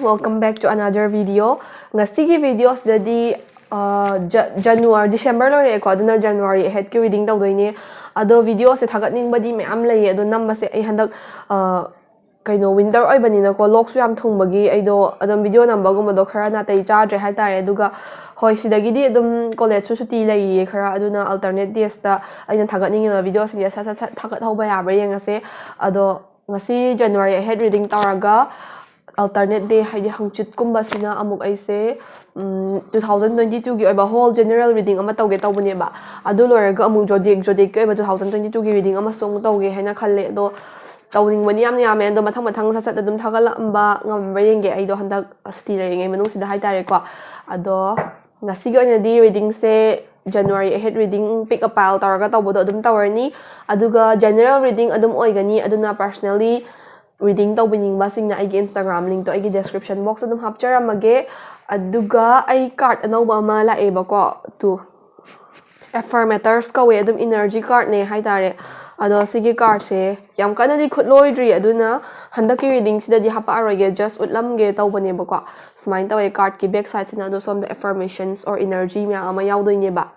welcome back to another video. Ngasigi videos dadi January December lore ko aduna January head ki reading tawdoine ado video se thagatning badi meam lay ado nambase ai handak kaino winter oibanina ko lok su yam thungbagi aido adom video number gum do khara na tai charge hai tare aduga hoi sidagi di adum college su suti lai khara aduna alternate days ta aina thagatning video se sa thagat hoba ya ba yengase ado ngasi January head reading taraga alternate day haidi hangchit kumba sina amuk aise 2022 gi oiba whole general reading ama tawge tawbune ba adu loraga amuk jodic ke 2022 gi reading ama song tawge haina khalle do tawning mani yam yam endo mathang sa adum thagala amba ngam yenge aido handak suti leringai manung sida hai tare ko ado ngasi gi oina di reading se January ahead reading pick a pile taraga tawbodo adum tawarni aduga general reading adum oigani aduna personally reading tawbining ba singna aigi Instagram link to aigi description box adum hapcharamage aduga ai card anauba ma lae ba ko to affirmators ka we adum energy card ne hai tare ado sigi card se yam kana di khut loidri aduna handaki reading sida di hapa aroge just utlam ge tawbane ba ko sumain tawe card ki back side sina do some the affirmations or energy mya ama yawdoine ba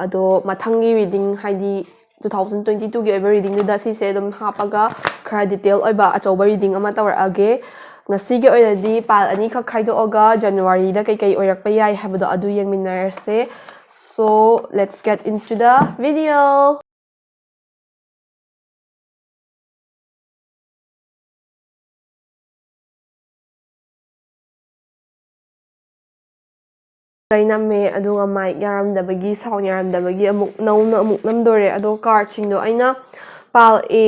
ado mathangi reading haidi 2022 gi reading da si se dum hapaga khara detail oiba achoba reading ama tawar age ngasi gi oinadi pal ani kha khaido oga January da kai kai oirak pa yai habado adu yengminarse so let's get into the video. Kainame aduga mic yaramdabagi sound yaramdabagi amuk nauna amuk namdore ado card singdo aina pal a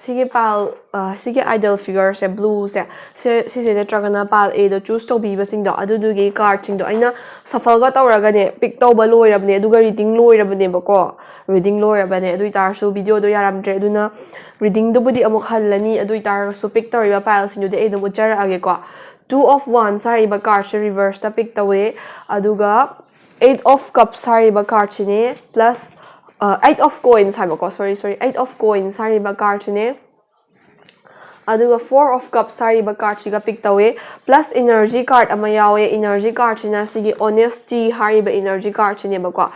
sige pal sige idol figure se blue se se netragana pal a do choose to bi basingdo adudugi card singdo aina shuffle ga tawraga ne pick tawba loirabne aduga reading loirabne bako reading loirabane adu itarsu video do yaramdre aduna reading do budi amuk hallani adu itarsu pick tawriba pal singdo de edum uchara age ko 2 of 1 sari ba card se reverse ta pick tawe aduga 8 of cups sari ba card chine plus 8 of coins hai ba ko sorry 8 of coins sari ba card chine aduga 4 of cups sari ba card chiga pick tawe plus energy card ama yawe energy card china sigi honesty hari ba energy card chine ba ko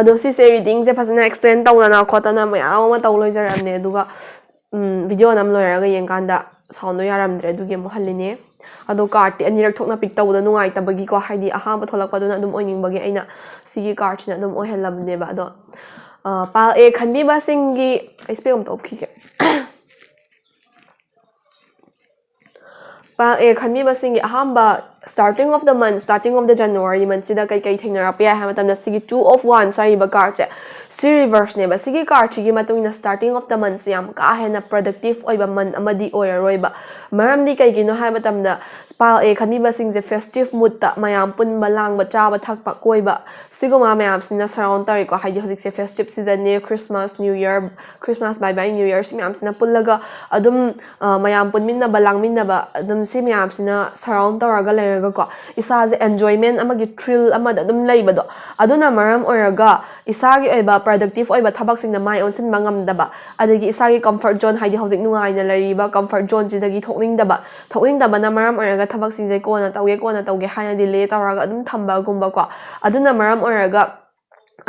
ado si se reading je phasana explain tawna khotana mayam ma tawloi jaramne aduga video nam loiraga yengkanda sound do yaramdre aduge mo halline ado card ti anirak thokna pick tawda nungai tabagi ko haidi aha ba tholak paduna adum oining bagi aina sigi card china adum ohelabne ba ado pal e khanbi ba singi spelum to khike pal e khanbi ba singi ahamba starting of the month starting of the January month sida kai kai thainara pa ha matam na sigi 2 of 1 sari ba card che si reverse ne ba sigi card chi gi matungina starting of the month yam ka hena productive oiba month amadi oiroi ba maram ni kai gi no ha matam da pal e khani ba sing je festive mood ta mayam pun balang ba cha ba thak pa koi ba sigoma mayam sina surround tari ko haidi hojik se festive season ne Christmas New Year Christmas bye bye New Year si mayam sina pullaga adum mayam pun minna balang minna ba adum si mayam sina surround taraga ko isaze enjoyment amagi thrill amada adum leibado aduna maram oraga isagi oiba productive oiba thabak singna mai onsin mangam daba adagi isagi comfort zone haidi hojik nungai na lariba comfort zone jidagi thokning daba na maram oraga thabak singje ko na tawge haina delay tawraga adum thamba gumba ko aduna maram oraga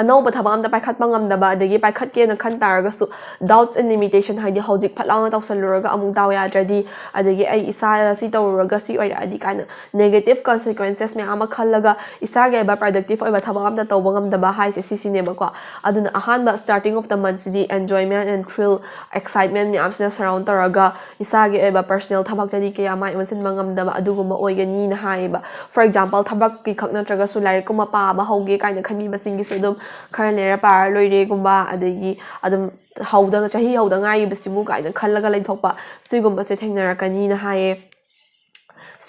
anauba thabak amda paikhat pangam daba adagi paikhat ke na khan taraga su doubts and limitation haidi hojik phatlauna tawsaluraga amung daw ya jadi adagi ai isa si tawraga si oira adi kana negative consequences me ama khallaga isa ge ba productive oiba thabak amda tawbangam daba hai se si ne ba ko aduna ahan ba starting of the month di enjoyment and thrill excitement me amsina surround taraga isa ge ba personal thabak tadi ke ama imansin mangam daba aduguma oigani na hai ba for example thabak ki khakna traga su lai kuma pa ba hoge kaina khani ba singi su dum khara par loire gumba adagi adum hauda chahi hauda ngai bisimu kaina khallaga laithokpa sigumba se thengnarakani na haye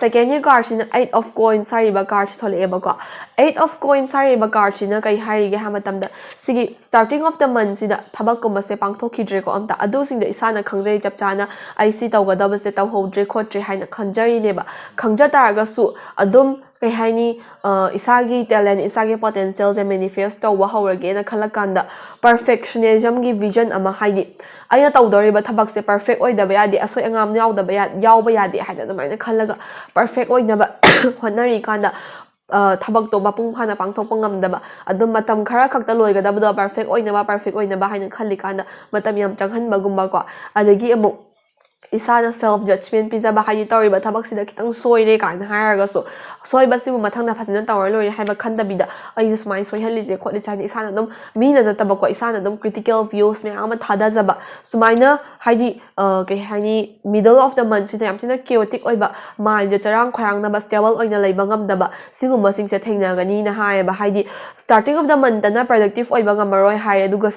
second year card sina 8 of coins sari ba card thole ba ko 8 of coins sari ba card sina kai hari ge hamatam da sigi starting of the month sida thabak ko se pangthokhidre ko amta adu sing da isana khangjai chapchana ai si tawga da ba se taw hodre khotre haina khanjari ne ba khangja taraga su adum kay haini isagi talent isagi potential je manifest to wa hawrage na khalakanda perfectionism gi vision ama haini aina tawdori ba thabak se perfect oi daba yadi asoi angam yaw daba yawba yadi haina damaina khalaga perfect oi naba honari kanda thabak to mapung phana pangthokpa ngamdaba adum matam khara khakta loigadabdo perfect oinaba haina khalli kanda matam yam changhanba gumba ko adagi amu isana self judgment pizaba hayi tawriba thabak sida kitang soire kaina haraga so soiba sibu mathangna phasina tawar lori haiba khandabida ai just my soi halije kholi sani isana dum mina na tabako isana dum critical views me ama thada jaba sumaina haidi ke hani middle of the month sida yamtina chaotic oiba mind je charang khorang na ba stable oina leiba ngamdaba siguma singse thengna gani na haiba haidi starting of the month na productive oiba ngamaroi haire duga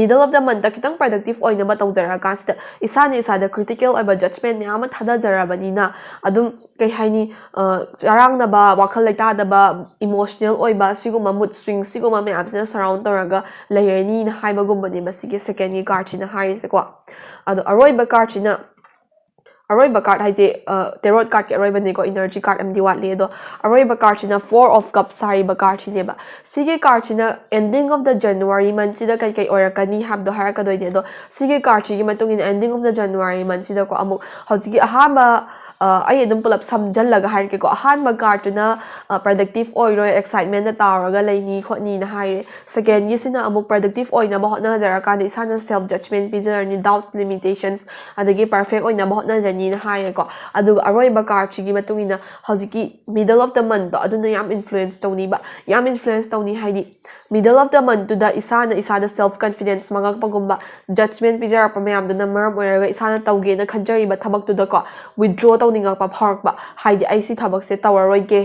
middle of the month kitang productive oina ba tawjara ka sida isana isada critical oiba judgment me ama thada jarabani na adum kai haini charang na ba wakhal laita da ba emotional oiba siguma mood swing siguma me absena surround toraga layerni na haiba gumbani ba sige second ni card china harise ko ado aroi ba card china aroi ba card haije tarot card ke aroi ba ne ko energy card am diwat le do aroi ba card china 4 of cups sari ba card chine ba sige card china ending of the January month chida kai kai orakani hab do haraka doi de do sige card chi matung in ending of the January month chida ko amu hojigi ahaba ai adum pulap samjallaga harke ko ahanba card tuna productive oiro excitement na tawraga leini khotni na haire second gi sina amuk productive oina ba hotna jara kan isana self judgment bizarni doubts limitations adagi perfect oina ba hotna jani na haire ko adu aroi ba card chi gi matungina hojiki middle of the month aduna yam influence tawni ba yam influence tawni haidi middle of the month to the isada self confidence magak pagumba judgment bizar pa mayam duna maram oiraga isana tawge na khanjari ba thabak tu da ko withdraw tawninga pa phark ba haidi IC thabak se tawaroi ge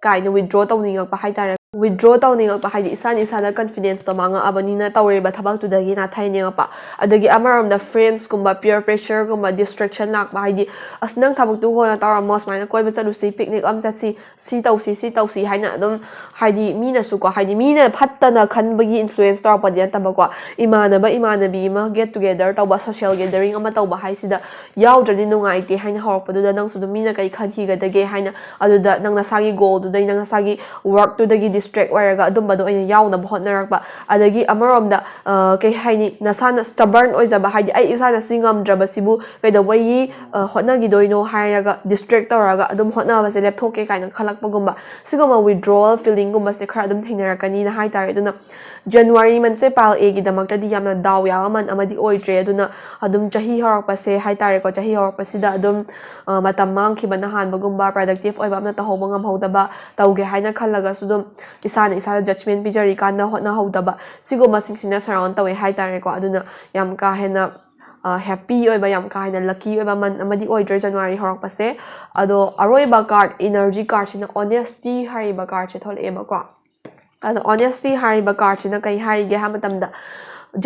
kaina withdraw tawninga pa haitare withdraw tawninga pa haidi isana confidence to manga abanina tawriba thabak tu dagi na thaininga pa adagi amaram the friends kumba peer pressure kumba distraction lak ba haidi asnang thabak tu hona tawra mos maina koiba chalu si picnic am chatsi si tawsi haina adum haidi mina su ko haidi mina phattana khanbagi influence tar pa dian tabako imanabi ma get together tawba social gathering ama tawba haisida yaudradi nungai te haina horpadu da nang su mina kai khanhi ga dage haina aduda nang nasagi goal du dai nang nasagi work tu dagi distract waraga adumba do ina yauna hotnarakba adagi amaromda kai haini nasana stubborn oizaba haidi ai isana singam draba sibu kaida wai hotnagi doino hairaga distract tawraga adum hotna se laptop ke kaina khalakpa gumba sigoma withdrawal feeling gumba se khara adum thingnarakani na haitare aduna January man se pal a gi damakta di yamna daw ya man amadi oidre aduna adum chahi horakpa se haitare ko chahi horakpa sida adum matam mang khibana han bagumba productive oiba amna tahobang am hodaba tawge haina khallaga sudum isana judgment bijari kana hotna hodaba sigoma singsina surround tawe haitare ko aduna yam ka hena happy oiba yam ka hena lucky oiba man amadi oidre January horakpa se ado aroiba card energy card sina honesty hariba card che thol eba ko ado honesty hariba card sina kai harige ha matamda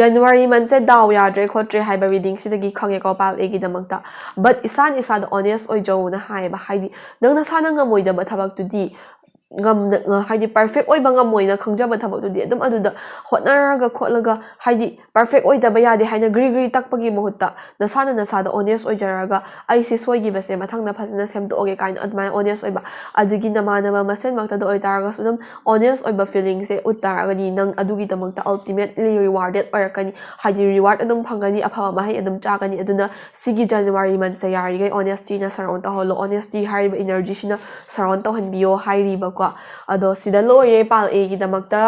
January month se daw yadre khotre haiba reading sidagi khange ko pal egi damakta but isada honest oi jo na haiba haidi nang na sana ngamoi da ba thabak tu di ngam haidi perfect oi bangam moina khangjaba thabak tu di adum aduda hotnaraga khotlaga haidi perfect oi da ba yade haina gri takpagi mohutta nasada honest oi jaraga ai si soigi base mathang na phasina semdo oge kain admai honest oi ba adigi namana ba masen makta do oi taraga sudum honest oi ba feeling se uttaraga ni nang adugi damakta ultimately rewarded orakani haidi reward adum phangani aphaba mahai adum chagani aduna sigi January month se yari gai honesty na surround ta holo honesty hariba energy sina surround ta hanbiyo hairi ba ko ado sida loye pal a gi damakta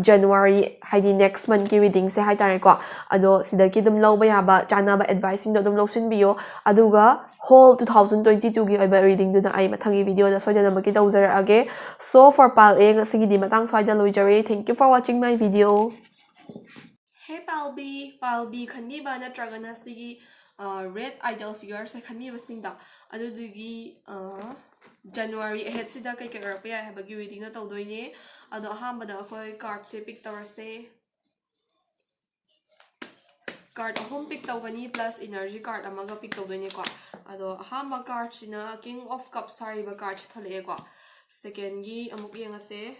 January haidi next month ki reading se haitare ko ado sida ki dum lawba yaba chanaba advice sing dum lawsin biyo aduga whole 2022 gi oiba reading du da ai mathangi video da sojana maki tawzara age so for pal a sigi di matang swaida loijare thank you for watching my video. Hey palbi khanbi ba na tragana sigi red idol figure se khanbi basingda adudugi January ahead sida kai kai rapya habagi reading na tawdoine ado ahambada akoi card se pick tawrase card ahom pick tawgani plus energy card amaga pick tawdoine ko ado ahamba card sina king of cups sari ba card thale ko second gi amuk yengase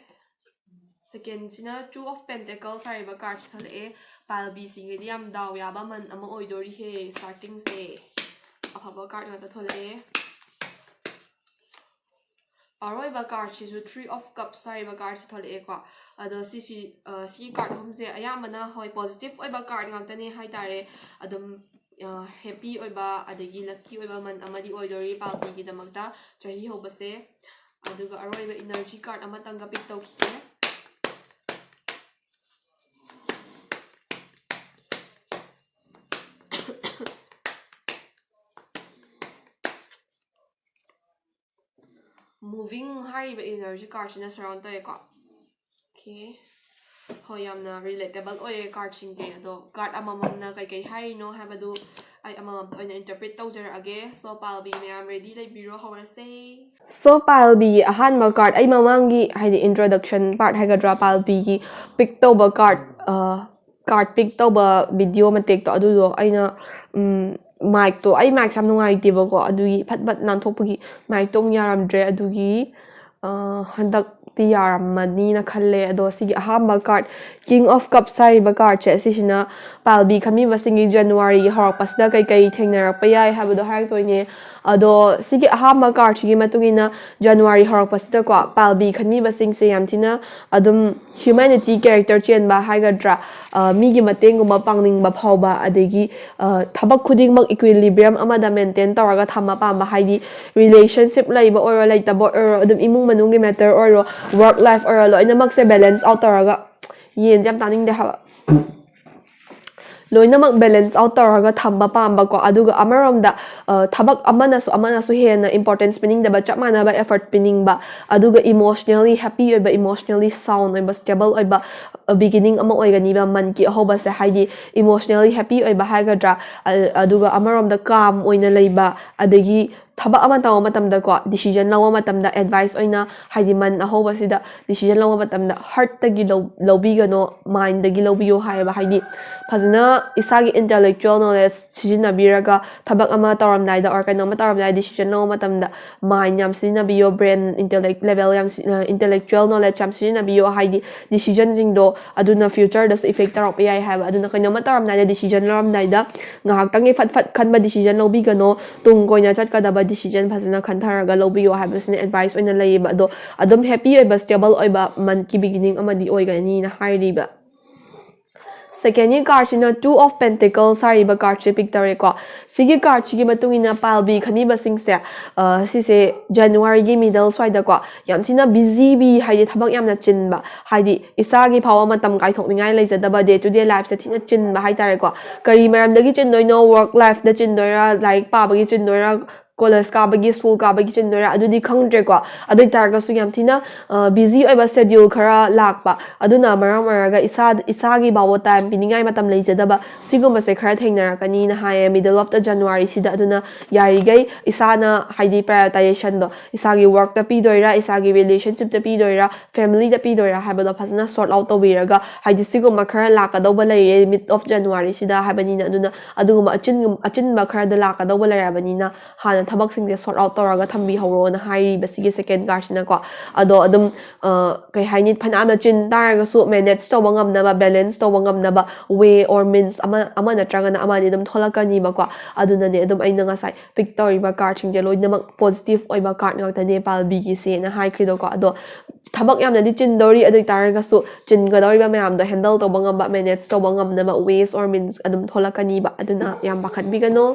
second sina two of pentacles sari ba card thale palbi singedi am daw ya ba man ama oidori he starting se afaba card na thale ꯑꯔꯣꯏꯕ ꯀꯥꯔꯠꯁꯤꯁꯨ 3 of Cups ꯍꯥꯏꯔꯤꯕ ꯀꯥꯔꯠꯁꯤ ꯊꯣꯛꯂꯛꯑꯦꯀꯣ ꯑꯗꯣ ꯁꯤꯒꯤ card ꯑꯍꯨꯝꯁꯦ ꯑꯌꯥꯝꯕꯅ ꯍꯣꯏ ꯄꯣꯖꯤꯇꯤቭ ꯑꯣꯏꯕ card ꯉꯥꯛꯇꯅꯦ ꯍꯥꯏꯇꯥꯔꯦ ꯑꯗꯨꯝ ꯍꯦꯄꯤ ꯑꯣꯏꯕ ꯑꯗꯒꯤ ꯂꯛꯀꯤ ꯑꯣꯏꯕ ꯃꯟ ꯑꯃꯗꯤ ꯑꯣꯏꯗꯣꯔꯤ ꯄꯥꯜꯕꯤꯒꯤꯗꯃꯛꯇ ꯆꯍꯤ ꯍꯧꯕꯁꯦ ꯑꯗꯨꯒ ꯑꯔꯣꯏꯕ ꯏꯅꯔꯖꯤ ꯀꯥꯔꯠ ꯑꯃꯇꯪꯒ ꯄꯤꯛ ꯇꯧꯈꯤꯒꯦ moving ꯍꯥꯏꯔꯤꯕ ꯏꯅꯔꯖꯤ ꯀꯥꯔꯠꯁꯤꯅ ꯁꯔꯥꯎꯟ ꯇꯧꯋꯦꯀꯣ ꯑꯣꯀꯦ ꯍꯣꯏ ꯌꯥꯝꯅ ꯔꯤꯂꯦꯇꯦꯕꯜ ꯑꯣꯏꯌꯦ ꯀꯥꯔꯠꯁꯤꯡꯁꯦ ꯑꯗꯣ ꯀꯥꯔꯠ ꯑꯃꯃꯝꯅ ꯀꯩꯀꯩ ꯍꯥꯏꯔꯤꯅꯣ ꯍꯥꯏꯕꯗꯨ ꯑꯩ ꯑꯃꯃꯝꯇ ꯑꯣꯏꯅ ꯏꯟꯇꯔꯄ꯭ꯔꯤꯠ ꯇꯧꯖꯔꯛꯑꯒꯦ ꯁꯣ ꯄꯥꯜꯕꯤ ꯃꯌꯥꯝ ꯔꯦꯗꯤ ꯂꯩꯕꯤꯔꯣ ꯍꯧꯔꯁꯦ ꯁꯣ ꯄꯥꯜꯕꯤꯒꯤ ꯑꯍꯥꯟꯕ ꯀꯥꯔꯠ ꯑꯩ ꯃꯃꯥꯡꯒꯤ ꯍꯥꯏꯗꯤ ꯏꯟꯇ꯭ꯔꯣꯗꯛꯁꯟ ꯄꯥꯔꯠ ꯍꯥꯏꯒꯗ꯭ꯔꯥ ꯄꯥꯜꯕꯤꯒꯤ ꯄꯤꯛ ꯇꯧꯕ ꯀꯥꯔꯠ ꯄꯤꯛ ꯇꯧꯕ ꯚꯤꯗꯤꯑꯣ ꯃꯇꯦꯛꯇꯣ ꯑꯗꯨꯗꯣ ꯑꯩꯅ ꯃꯥꯏꯛꯇꯣ ꯑꯩ ꯃꯥꯏꯛꯁꯦ ꯌꯥꯝ ꯅꯨꯡꯉꯥꯏꯇꯦꯕꯀꯣ ꯑꯗꯨꯒꯤ ꯐꯠ ꯐꯠ ꯅꯥꯟꯊꯣꯛꯄꯒꯤ ꯃꯥꯏꯛꯇꯣ ꯑꯃꯨꯛ ꯌꯥꯔꯝꯗ꯭ꯔꯦ ꯑꯗꯨꯒꯤ ꯍꯟꯗꯛꯇꯤ ꯌꯥꯔꯝꯃꯅꯤꯅ ꯈꯜꯂꯦ ꯑꯗꯣ ꯁꯤꯒꯤ ꯑꯍꯥꯟꯕ ꯀꯥꯔꯠ King of Cups ꯍꯥꯏꯔꯤꯕ ꯀꯥꯔꯠꯁꯦ ꯑꯁꯤꯁꯤꯅ ꯄꯥꯜꯕꯤ ꯈꯟꯕꯤꯕꯁꯤꯡꯒꯤ ꯖꯅꯋꯥꯔꯤꯒꯤ ꯍꯧꯔꯛꯄꯁꯤꯗ ꯀꯩꯀꯩ ꯊꯦꯡꯅꯔꯛꯄ ꯌꯥꯏ ꯍꯥꯏꯕꯗꯣ ꯍꯥꯏꯔꯛꯇꯣꯏꯅꯦ ꯑꯗꯣ ꯁꯤꯒꯤ ꯑꯍꯥꯟꯕ ꯀꯥꯔꯠꯁꯤꯒꯤ ꯃꯇꯨꯡꯏꯟꯅ ꯖꯅꯋꯥꯔꯤ ꯍꯧꯔꯛꯄꯁꯤꯗꯀꯣ ꯄꯥꯜꯕꯤ ꯈꯟꯕꯤꯕꯁꯤꯡꯁꯦ ꯌꯥꯝ ꯊꯤꯅ ꯑꯗꯨꯝ ꯍ꯭ꯌꯨꯃꯦꯅꯤꯇꯤ ꯀꯦꯔꯦꯛꯇꯔ ꯆꯦꯟꯕ ꯍꯥꯏꯒꯗ꯭ꯔꯥ ꯃꯤꯒꯤ ꯃꯇꯦꯡꯒꯨꯝꯕ ꯄꯥꯡꯅꯤꯡꯕ ꯐꯥꯎꯕ ꯑꯗꯒꯤ ꯊꯕꯛ ꯈꯨꯗꯤꯡꯃꯛ ꯏꯀ꯭ꯋꯤꯂꯤꯕ꯭ꯔꯤꯌꯝ ꯑꯃꯗ ꯃꯦꯟꯇꯦꯟ ꯇꯧꯔꯒ ꯊꯝꯕ ꯄꯥꯝꯕ ꯍꯥꯏꯗꯤ ꯔꯤꯂꯦꯁꯟꯁꯤꯞ ꯂꯩꯕ ꯑꯣꯏꯔꯣ ꯂꯩꯇꯕ ꯑꯣꯏꯔꯣ ꯑꯗꯨꯝ ꯏꯃꯨꯡ ꯃꯅꯨꯡꯒꯤ ꯃꯦꯇꯔ ꯑꯣꯏꯔꯣ ꯋꯔꯛ ꯂꯥꯏꯐ ꯑꯣꯏꯔꯣ ꯂꯣꯏꯅꯃꯛꯁꯦ ꯕꯦꯂꯦꯟꯁ ꯑꯥꯎꯠ ꯇꯧꯔꯒ ꯌꯦꯟꯁꯦ ꯌꯥꯝ ꯇꯥꯅꯤꯡꯗꯦ ꯍꯥꯏꯕ ꯂꯣꯏꯅꯃꯛ ꯕꯦꯂꯦꯟꯁ ꯑꯥꯎꯠ ꯇꯧꯔꯒ ꯊꯝꯕ ꯄꯥꯝꯕꯀꯣ ꯑꯗꯨꯒ ꯑꯃꯔꯣꯝꯗ ꯊꯕꯛ ꯑꯃꯅꯁꯨ ꯍꯦꯟꯅ ꯏꯝꯄꯣꯔꯇꯦꯟꯁ ꯄꯤꯅꯤꯡꯗꯕ ꯆꯞ ꯃꯥꯟꯅꯕ ꯑꯦꯐꯔꯠ ꯄꯤꯅꯤꯡꯕ ꯑꯗꯨꯒ ꯏꯃꯣꯁꯅꯦꯜꯂꯤ ꯍꯦꯄꯤ ꯑꯣꯏꯕ ꯏꯃꯣꯁꯅꯦꯜꯂꯤ ꯁꯥꯎꯟ ꯑꯣꯏꯕ ꯁ꯭ꯇꯦꯕꯜ ꯑꯣꯏꯕ ꯕꯤꯒꯤꯅꯤꯡ ꯑꯃ ꯑꯣꯏꯒꯅꯤꯕ ꯃꯟꯀꯤ ꯑꯍꯧꯕꯁꯦ ꯍꯥꯏꯗꯤ ꯏꯃꯣꯁꯅꯦꯜꯂꯤ ꯍꯦꯄꯤ ꯑꯣꯏꯕ ꯍꯥꯏꯒꯗ꯭ꯔꯥ ꯑꯗꯨꯒ ꯑꯃꯔꯣꯝꯗ ꯀꯥꯝ ꯑꯣꯏꯅ ꯂꯩꯕ ꯑꯗꯒꯤ ꯊꯕꯛ ꯑꯃ ꯇꯧꯕ ꯃꯇꯝꯗꯀꯣ ꯗꯤꯁꯤꯖꯟ ꯂꯧꯕ ꯃꯇꯝꯗ ꯑꯦꯗꯚꯥꯏꯁ ꯑꯣꯏꯅ ꯍꯥꯏꯗꯤ ꯃꯟ ꯑꯍꯧꯕꯁꯤꯗ ꯗꯤꯁꯤꯖꯟ ꯂꯧꯕ ꯃꯇꯝꯗ ꯍꯥꯔꯠꯇꯒꯤ ꯂꯧꯕꯤꯒꯅꯣ ꯃꯥꯏꯟꯗꯒꯤ ꯂꯧꯕꯤꯌꯣ ꯍꯥꯏꯌꯦꯕ ꯍꯥꯏꯗꯤ ꯐꯖꯅ ꯏꯁꯥꯒꯤ ꯏꯟꯇꯦꯂꯦꯛꯆꯨꯋꯦꯜ ꯅꯣꯂꯦꯖ ꯁꯤꯖꯤꯟꯅꯕꯤꯔꯒ ꯊꯕꯛ ꯑꯃ ꯇꯧꯔꯝꯗꯥꯏꯗ ꯑꯣꯔ ꯀꯩꯅꯣꯝꯃ ꯇꯧꯔꯝꯗꯥꯏꯗ ꯗꯤꯁꯤꯖꯟ ꯂꯧꯕ ꯃꯇꯝꯗ ꯃꯥꯏꯟ ꯌꯥꯝ ꯁꯤꯖꯤꯟꯅꯕꯤꯌꯣ ꯕ꯭ꯔꯦꯟ ꯏꯟꯇꯦꯂꯦꯛ ꯂꯦꯚꯦꯜ ꯌꯥꯝ ꯏꯟꯇꯦꯂꯦꯛꯆꯨꯋꯦꯜ ꯅꯣꯂꯦꯖ ꯌꯥꯝ ꯁꯤꯖꯤꯟꯅꯕꯤꯌꯣ ꯍꯥꯏꯗꯤ ꯗꯤꯁꯤꯖꯟꯁꯤꯡꯗꯣ ꯑꯗꯨꯅ ꯐ꯭ꯌꯨꯆꯔꯗꯁꯨ ꯏꯐꯦꯛ ꯇꯧꯔꯛꯄ ꯌꯥꯏ ꯍꯥꯏꯕ ꯑꯗꯨꯅ ꯀꯩꯅꯣꯝꯃ ꯇꯧꯔꯝꯗꯥꯏꯗ ꯗꯤꯁꯤꯖꯟ ꯂꯧꯔꯝꯗꯥꯏꯗ ꯉꯥꯏꯍꯥꯛꯇꯪꯒꯤ ꯐꯠ ꯐꯠ ꯈꯟꯕ ꯗꯤꯁꯤꯖꯟ ꯂꯧꯕꯤꯒꯅꯣ ꯇꯨꯡ ꯀꯣꯏꯅ ꯆꯠꯀꯗꯕ ꯗꯤꯁꯤꯖꯟ ꯐꯖꯅ ꯈꯟꯊꯔꯒ ꯂꯧꯕꯤꯌꯣ ꯍꯥꯏꯕꯁꯤꯅ ꯑꯦꯗꯚꯥꯏꯁ ꯑꯣꯏꯅ ꯂꯩꯌꯦꯕ ꯑꯗꯣ ꯑꯗꯨꯝ ꯍꯦꯄꯤ ꯑꯣꯏꯕ ꯁ꯭ꯇꯦꯕꯜ ꯑꯣꯏꯕ ꯃꯟꯠꯀꯤ ꯕꯤꯒꯤꯅꯤꯡ ꯑꯃꯗꯤ ꯑꯣꯏꯒꯅꯤꯅ ꯍꯥꯏꯔꯤꯕ ꯁꯦꯀꯦꯟꯒꯤ ꯀꯥꯔꯠꯁꯤꯅ 2 of Pentacles ꯍꯥꯏꯔꯤꯕ ꯀꯥꯔꯠꯁꯦ ꯄꯤꯛ ꯇꯧꯔꯦꯀꯣ ꯁꯤꯒꯤ ꯀꯥꯔꯠꯁꯤꯒꯤ ꯃꯇꯨꯡꯏꯟꯅ ꯄꯥꯜꯕꯤ ꯈꯟꯕꯤꯕꯁꯤꯡꯁꯦ ꯁꯤꯁꯦ ꯖꯅꯋꯥꯔꯤꯒꯤ ꯃꯤꯗꯜ ꯁ꯭ꯋꯥꯏꯗꯀꯣ ꯌꯥꯝ ꯊꯤꯅ ꯕꯤꯖꯤꯕꯤ ꯍꯥꯏꯗꯤ ꯊꯕꯛ ꯌꯥꯝꯅ ꯆꯤꯟꯕ ꯍꯥꯏꯗꯤ ꯏꯁꯥꯒꯤ ꯐꯥꯎꯕ ꯃꯇꯝ ꯀꯥꯏꯊꯣꯛꯅꯤꯡꯉꯥꯏ ꯂꯩꯖꯗꯕ ꯗꯦ ꯇꯨ ꯗꯦ ꯂꯥꯏꯐꯁꯦ ꯊꯤꯅ ꯆꯤꯟꯕ ꯍꯥꯏꯇꯥꯔꯦꯀꯣ ꯀꯔꯤ ꯃꯔꯝꯗꯒꯤ ꯆꯤꯟꯗꯣꯏꯅꯣ ꯋꯔꯛ ꯂꯥꯏꯐꯇ ꯆꯤꯟꯗꯣꯏꯔꯥ ꯂꯥꯏꯔꯤꯛ ꯄꯥꯕꯒꯤ ꯆꯤꯟꯗꯣꯏꯔꯥ ꯀꯣꯂꯦꯖ ꯀꯥꯕꯒꯤ ꯁ꯭ꯀꯨꯜ काबꯒꯤ ꯆꯤꯟꯗꯣꯏꯔꯥ ꯑꯗꯨꯗꯤ ꯈꯪꯗ꯭ꯔꯦꯀꯣ ꯑꯗꯨ ꯑꯣꯏꯇꯥꯔꯒꯁꯨ ꯌꯥꯝ ꯊꯤꯅ ꯕꯤꯖꯤ ꯑꯣꯏꯕ ꯁꯦꯗ꯭ꯌꯨꯜ ꯈꯔ ꯂꯥꯛꯄ ꯑꯗꯨꯅ ꯃꯔꯝ ꯑꯣꯏꯔꯒ ꯏꯁꯥꯒꯤ ꯐꯥꯎꯕ ꯇꯥꯏꯝ ꯄꯤꯅꯤꯡꯉꯥꯏ ꯃꯇꯝ ꯂꯩꯖꯗꯕ ꯁꯤꯒꯨꯝꯕꯁꯦ ꯈꯔ ꯊꯦꯡꯅꯔꯛꯀꯅꯤꯅ ꯍꯥꯏꯌꯦ ꯃꯤꯗꯜ ꯑꯣꯐ ꯗ ꯖꯅꯋꯥꯔꯤꯁꯤꯗ ꯑꯗꯨꯅ ꯌꯥꯔꯤꯈꯩ ꯏꯁꯥꯅ ꯍꯥꯏꯗꯤ ꯄ꯭ꯔꯥꯏꯌꯣꯔꯇꯥꯏꯖꯦꯁꯟꯗꯣ ꯏꯁꯥꯒꯤ ꯋꯔꯛꯇ ꯄꯤꯗꯣꯏꯔꯥ ꯏꯁꯥꯒꯤ ꯔꯤꯂꯦꯁꯟꯁꯤꯞꯇ ꯄꯤꯗꯣꯏꯔꯥ ꯐꯦꯃꯤꯂꯤꯗ ꯄꯤꯗꯣꯏꯔꯥ ꯍꯥꯏꯕꯗꯣ ꯐꯖꯅ ꯁꯣꯔꯠ ꯑꯥꯎꯠ ꯇꯧꯕꯤꯔꯒ ꯍꯥꯏꯗꯤ ꯁꯤꯒꯨꯝꯕ ꯈꯔ ꯂꯥꯛꯀꯗꯧꯕ ꯂꯩꯔꯦ ꯃꯤꯗ ꯑꯣꯐ ꯖꯅꯋꯥꯔꯤꯁꯤꯗ ꯍꯥꯏꯕꯅꯤꯅ ꯑꯗꯨꯅ ꯑꯗꯨꯒꯨꯝꯕ ꯑꯆꯤꯟꯕ ꯈꯔꯗ ꯂꯥꯛꯀꯗꯧꯕ ꯂꯩꯔꯕꯅꯤna ꯍꯥꯟꯅ ꯊꯕꯛꯁꯤꯡꯁꯦ ꯁꯣꯔꯠ ꯑꯥꯎꯠ ꯇꯧꯔꯒ ꯊꯝꯕꯤꯍꯧꯔꯣꯅ ꯍꯥꯏꯔꯤꯕ ꯁꯤꯒꯤ ꯁꯦꯀꯦꯟ ꯀꯥꯔꯠꯁꯤꯅꯀꯣ ꯑꯗꯣ ꯑꯗꯨꯝ ꯀꯩ ꯍꯥꯏꯅꯤ ꯐꯅꯌꯥꯝꯅ ꯆꯤꯟ ꯇꯥꯔꯒꯁꯨ ꯃꯦꯅꯦꯖ ꯇꯧꯕ ꯉꯝꯅꯕ ꯕꯦꯂꯦꯟꯁ ꯇꯧꯕ ꯉꯝꯅꯕ ꯋꯦ ꯑꯣꯔ ꯃꯤꯟꯁ ꯑꯃ ꯅꯠꯇ꯭ꯔꯒꯅ ꯑꯃꯗꯤ ꯑꯗꯨꯝ ꯊꯣꯛꯂꯛꯀꯅꯤꯕꯀꯣ ꯑꯗꯨꯅꯅꯦ ꯑꯗꯨꯝ ꯑꯩꯅ ꯉꯁꯥꯏ ꯄꯤꯛ ꯇꯧꯔꯤꯕ ꯀꯥꯔꯠꯁꯤꯡꯁꯦ ꯂꯣꯏꯅꯃꯛ ꯄꯣꯖꯤꯇꯤꯚ ꯑꯣꯏꯕ ꯀꯥꯔꯠ ꯉꯥꯛꯇꯅꯦ ꯄꯥꯜꯕꯤꯒꯤꯁꯦꯅ ꯍꯥꯏꯈ꯭ꯔꯤꯗꯣꯀꯣ ꯑꯗꯣ ꯊꯕꯛ ꯌꯥꯝꯅꯗꯤ ꯆꯤꯟꯗꯧꯔꯤ ꯑꯗꯨ ꯑꯣꯏꯇꯥꯔꯒꯁꯨ ꯆꯤꯟꯒꯗꯧꯔꯤꯕ ꯃꯌꯥꯝꯗꯣ ꯍꯦꯟꯗꯜ ꯇꯧꯕ ꯉꯝꯕ ꯃꯦꯅꯦꯖ ꯇꯧꯕ ꯉꯝꯅꯕ ꯋꯦꯁ ꯑꯣꯔ ꯃꯤꯟꯁ ꯑꯗꯨꯝ ꯊꯣꯛꯂꯛꯀꯅꯤꯕ ꯑꯗꯨꯅ ꯌꯥꯝ ꯄꯥꯈꯠꯕꯤꯒꯅꯣ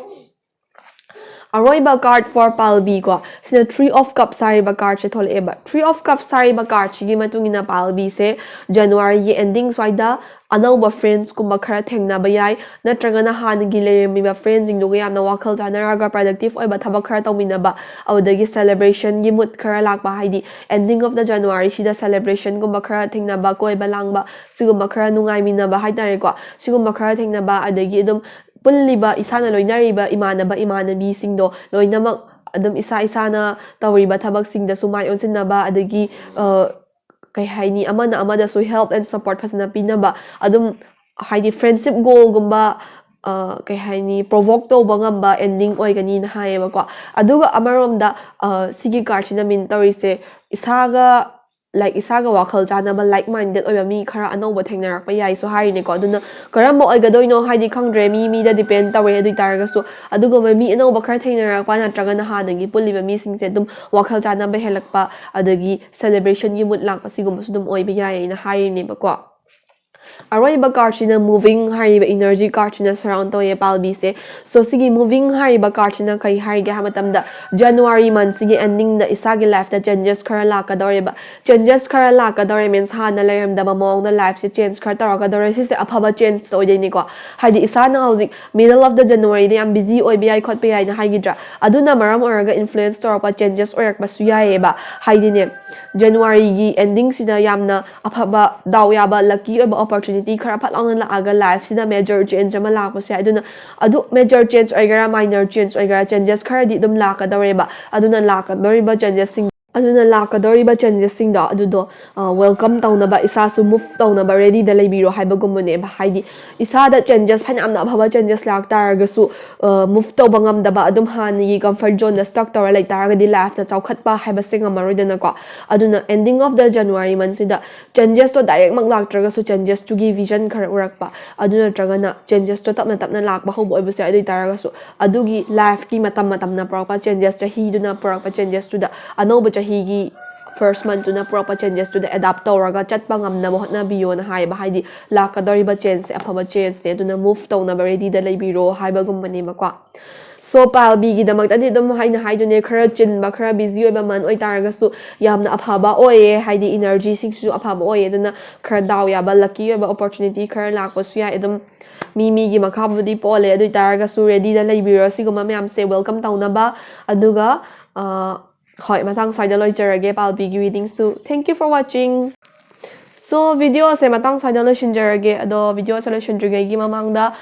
ꯑꯔꯣꯏꯕ ꯀꯥꯔꯠ ꯐꯣꯔ ꯄꯥꯜꯕꯤ ꯀꯣ ꯁꯤꯅ 3 of Cups ꯍꯥꯏꯔꯤꯕ ꯀꯥꯔꯠꯁꯦ ꯊꯣꯛꯂꯛꯑꯦꯕ 3 of Cups ꯍꯥꯏꯔꯤꯕ ꯀꯥꯔꯠꯁꯤꯒꯤ ꯃꯇꯨꯡꯏꯟꯅ ꯄꯥꯜꯕꯤꯁꯦ ꯖꯅꯋꯥꯔꯤꯒꯤ ꯑꯦꯟꯗꯤꯡ ꯁ꯭ꯋꯥꯏꯗ ꯑꯅꯧꯕ ꯐ꯭ꯔꯦꯟꯁꯀꯨꯝꯕ ꯈꯔ ꯊꯦꯡꯅꯕ ꯌꯥꯏ ꯅꯠꯇ꯭ꯔꯒꯅ ꯍꯥꯟꯅꯒꯤ ꯂꯩꯔꯝꯃꯤꯕ ꯐ꯭ꯔꯦꯟꯁꯤꯡꯗꯨꯒ ꯌꯥꯝꯅ ꯋꯥꯈꯜ ꯆꯥꯟꯅꯔꯒ ꯄ꯭ꯔꯗꯛꯇꯤꯚ ꯑꯣꯏꯕ ꯊꯕꯛ ꯈꯔ ꯇꯧꯃꯤꯟꯅꯕ ꯑꯗꯨꯗꯒꯤ ꯁꯦꯂꯦꯕ꯭ꯔꯦꯁꯟꯒꯤ ꯃꯨꯠ ꯈꯔ ꯂꯥꯛꯄ ꯍꯥꯏꯗꯤ ꯑꯦꯟꯗꯤꯡ ꯑꯣꯐ ꯗ ꯖꯅꯋꯥꯔꯤꯁꯤꯗ ꯁꯦꯂꯦꯕ꯭ꯔꯦꯁꯟꯒꯨꯝꯕ ꯈꯔ ꯊꯦꯡꯅꯕ ꯀꯣꯏꯕ ꯂꯥꯡꯕ ꯁꯤꯒꯨꯝꯕ ꯈꯔ ꯅꯨꯡꯉꯥꯏꯃꯤꯟꯅꯕ ꯍꯥꯏꯇꯥꯔꯦꯀꯣ ꯁꯤꯒꯨꯝꯕ ꯈꯔ ꯊꯦꯡꯅꯕ ꯑꯗꯒꯤ ꯑꯗꯨꯝ ꯄꯨꯜꯂꯤꯕ ꯏꯁꯥꯅ ꯂꯣꯏꯅꯔꯤꯕ ꯏꯃꯥꯟꯅꯕ ꯏꯃꯥꯟꯅꯕꯤꯁꯤꯡꯗꯣ ꯂꯣꯏꯅꯃꯛ ꯑꯗꯨꯝ ꯏꯁꯥꯅ ꯇꯧꯔꯤꯕ ꯊꯕꯛꯁꯤꯡꯗꯁꯨ ꯃꯥꯏ ꯑꯣꯟꯁꯤꯟꯅꯕ ꯑꯗꯒꯤ ꯀꯩ ꯍꯥꯏꯅꯤ ꯑꯃꯅ ꯑꯃꯗꯁꯨ ꯍꯦꯜꯞ ꯑꯦꯟ ꯁꯞꯄꯣꯔꯠ ꯐꯖꯅ ꯄꯤꯅꯕ ꯑꯗꯨꯝ ꯍꯥꯏꯗꯤ ꯐ꯭ꯔꯦꯟꯁꯤꯞ ꯒꯣꯜꯒꯨꯝꯕ ꯀꯩ ꯍꯥꯏꯅꯤ ꯄ꯭ꯔꯣꯚꯣꯛ ꯇꯧꯕ ꯉꯝꯕ ꯑꯦꯟꯗꯤꯡ ꯑꯣꯏꯒꯅꯤꯅ ꯍꯥꯏꯌꯦꯕꯀꯣ ꯑꯗꯨꯒ ꯑꯃꯔꯣꯝꯗ ꯁꯤꯒꯤ ꯀꯥꯔꯠꯁꯤꯅ ꯃꯤꯟ ꯇꯧꯔꯤꯁꯦ ꯏꯁꯥꯒ like isaga wakhal janaba like minded oiba mi khara anoba thengnarakpa yai so harine ko aduna karamba oigadoino haidi khangdre mi da depend tawe adu targa so adugo mi anoba khara thengnarakpa natraga na hanagi puliba mi singse dum wakhal janaba helakpa adagi celebration gi mut lakpa sigum sudum oiba yai na harine ba ko Aroiba Karchina moving Hariba energy Karchina surround to Palbi se. So Sigi moving Hariba Karchina Kai Hariga Hamatam the January month Sigi ending the Isagi life the changes Karalaka Doriba. Changes Karalaka Dori means Hana Laram the among the life to change Kartaraga Doris is a papa change so Denico. Hadi Isana housing middle of the January they am busy OBI caught behind Hagidra. Aduna Maram Oraga influence to changes or Basuyaeba Haidine. January gi ending sida yamna afaba dawyaba lucky oba opportunity khara phalang la aga life sida major change ama lakpa se aduna adu major change oigara minor change oigara changes khara di dum laka doreba aduna laka doriba changes sing aduna lakadoriba changes sing da adudo welcome taunaba isasu move taunaba ready da leibiro haibagumone ba haidi isa da changes phanamna bhaba changes lak taragasu move to bangam da ba adum hani comfort zone da stuck tower like taraga di life da chawkhat pa haiba singa marodana ko aduna ending of the January month da changes to direct mak lak taragasu changes to give vision khara urak pa aduna tragana changes to tapna lak ba hobo ibse adi taragasu adugi life ki matam na proper changes chahi duna proper changes to da anoba higi first month to na proper changes to the adapt raga chat pangam na mohna biyo na hai ba haidi lakadori ba change afaba change ne to na move to na ready da leibiro hai ba gumbani makwa so palbi gi damak tadi dum hai na hai ne khara chin ba khara busy ba man oi targa su yamna afaba oye haidi energy sing su afaba oye duna khara daw ya ba lucky ba opportunity khara lakpa su ya edum mi gi makhabudi pole adu targa su ready da leibiro siguma myam se welcome tauna ba aduga Hoi, matang soida loijarage palbigi reading su. Thank you for watching. So video se matang soida loijarage ado video se loijarage gi mamangda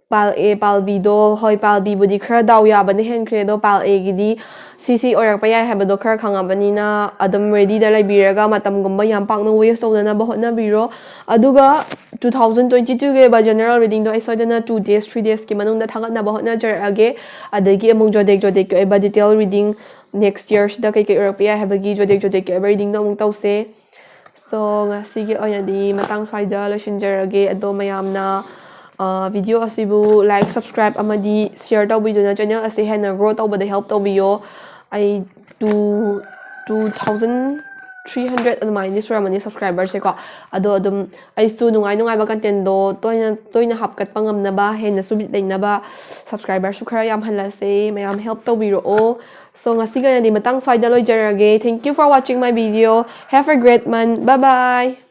palbi do hoi palbi budi khara daw ya bani hen credo pal e gidi CC orak pa yai habado khara khangabani na adam ready da laibiraga matam gumba yam pak no way so na ba hotna biro aduga 2022 ge ba general reading do I saw na 2 days 3 days ki manung da thagat na ba hotna jar age adagi among jodek ke ba detail reading next year sida kai kai orak pa yai habagi jodek ke reading do among tause so ngasi gi oyadi matang swaida lo shinjarage ado mayam na video asibu like subscribe amadi share to video na channel ase hena grow to bada help to biyo I 2300 admai ni sura mani subscriber se ko ado adum ai su nungai ba content do toina hapkat pangam na ba hena subit lein na ba subscriber su khara yam hala se mayam help to biro o so ngasi ga ni matang swaida loi jarage thank you for watching my video have a great month bye bye